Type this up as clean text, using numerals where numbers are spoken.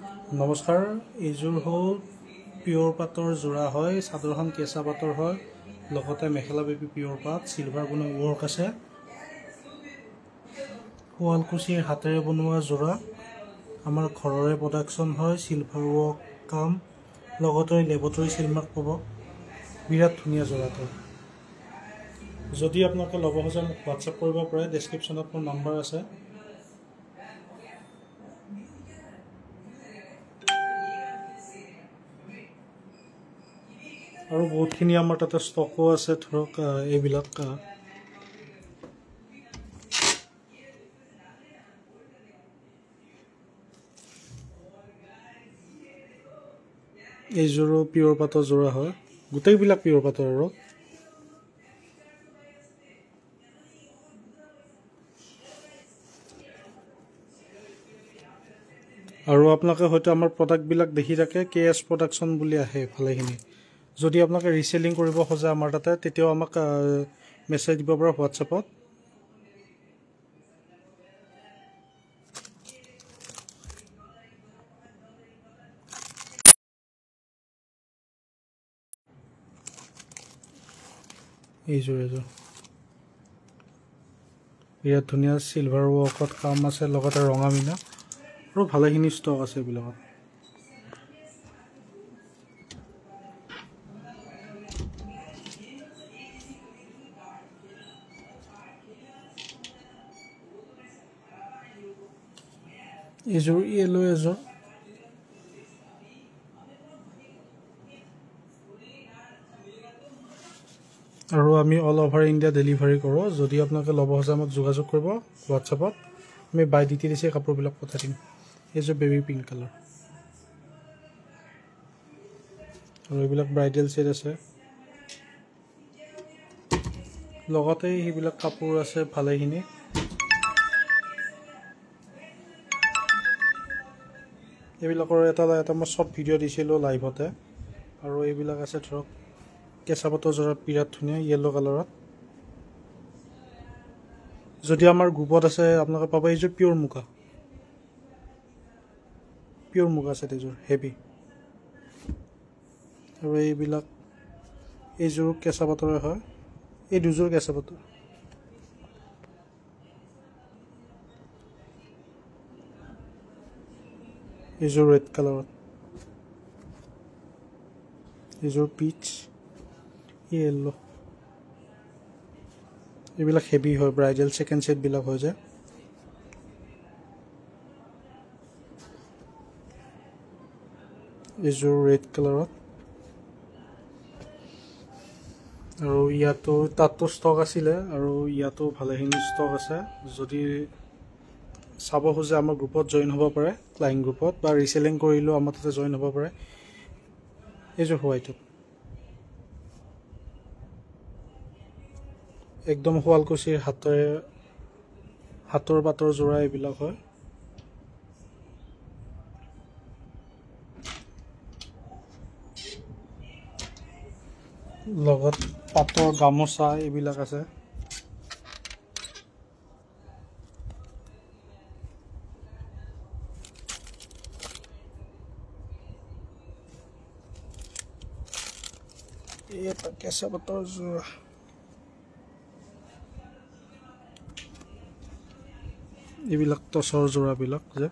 নমস্কাৰ, এইযোৰ হ'ল পিয়ৰ পাটৰ যোৰা হয়। চাদৰখন কেঁচা পাটৰ হয়, লগতে মেখেলা বেবী পিয়ৰ পাট, চিলভাৰ বনোৱা ৱৰ্ক আছে। শুৱালকুছিৰ হাতেৰে বনোৱা যোৰা, আমাৰ ঘৰৰে প্ৰডাকশ্যন হয়। চিলভাৰ ৱৰ্ক কাম, লগতে লেবটৰী চিলমাৰ্ক পাব। বিৰাট ধুনীয়া যোৰাটো। যদি আপোনালোকে ল'ব খোজে মোক হোৱাটছআপ কৰিব পাৰে, ডেছক্ৰিপশ্যনত মোৰ নাম্বাৰ আছে। আৰু বহুতখিনি আমাৰ তাতে ষ্টকো আছে, ধৰক এইবিলাক এইযোৰো পিয়ৰ পাটৰ যোৰা হয়, গোটেইবিলাক পিয়ৰ পাটৰ। আৰু আপোনালোকে হয়তো আমাৰ প্ৰডাক্টবিলাক দেখি থাকে, KS প্ৰডাকশ্যন বুলি আহে ভালেখিনি। যদি আপোনালোকে ৰিচেলিং কৰিব খোজে আমাৰ তাতে, তেতিয়াও আমাক মেছেজ দিব পাৰে হোৱাটছএপত। এইযোৰ বিৰাট ধুনীয়া চিলভাৰ ৱৰ্কত কাম আছে, লগতে ৰঙা মিনা, আৰু ভালেখিনি ষ্টক আছে এইবিলাকত। এইযোৰ য়েলো এযোৰ, আৰু আমি অল অভাৰ ইণ্ডিয়া ডেলিভাৰী কৰোঁ। যদি আপোনালোকে ল'ব খোজে আমাক যোগাযোগ কৰিব হোৱাটছএপত, আমি বাই ডিটেইলছে কাপোৰবিলাক পঠাই দিম। এইযোৰ বেবী পিংক কালাৰ, আৰু এইবিলাক ব্ৰাইডেল ছেট আছে, লগতে সেইবিলাক কাপোৰ আছে ভালেখিনি। এইবিলাকৰ এটা মই চব ভিডিঅ' দিছিলোঁ লাইভতে। আৰু এইবিলাক আছে ধৰক কেঁচা পাটৰ যোৰা, বিৰাট ধুনীয়া য়েল্ল' কালাৰত। যদি আমাৰ গ্ৰুপত আছে আপোনালোকে পাব। এইযোৰ পিয়ৰ মুগা ছেট, এইযোৰ হেভি। আৰু এইযোৰ কেঁচা পাটৰে হয়, এই দুযোৰ কেঁচা পাটৰ। এইযোৰ ৰেড কালাৰত, এইযোৰ পিচ, য়েল্ল'। এইবিলাক হেভি হয়, ব্ৰাইডেল ছেকেণ্ড ছেটবিলাক হৈ যায়। এইযোৰ ৰেড কালাৰত, আৰু ইয়াতো তাতো ষ্টক আছিলে, আৰু ইয়াতো ভালেখিনি ষ্টক আছে। যদি চাব খোজে আমাৰ গ্ৰুপত জইন হ'ব পাৰে, ক্লাইণ্ট গ্ৰুপত, বা ৰিচেলিং কৰিলেও আমাৰ তাতে জইন হ'ব পাৰে। এইযোৰ হোৱাইটত একদম শুৱালকুছিৰ হাতৰ পাতৰ যোৰা এইবিলাক হয়। লগত পাটৰ গামোচা এইবিলাক আছে। এটা কেঁচা পাটৰ যোৰা, এইবিলাক টচৰ যোৰাবিলাক যে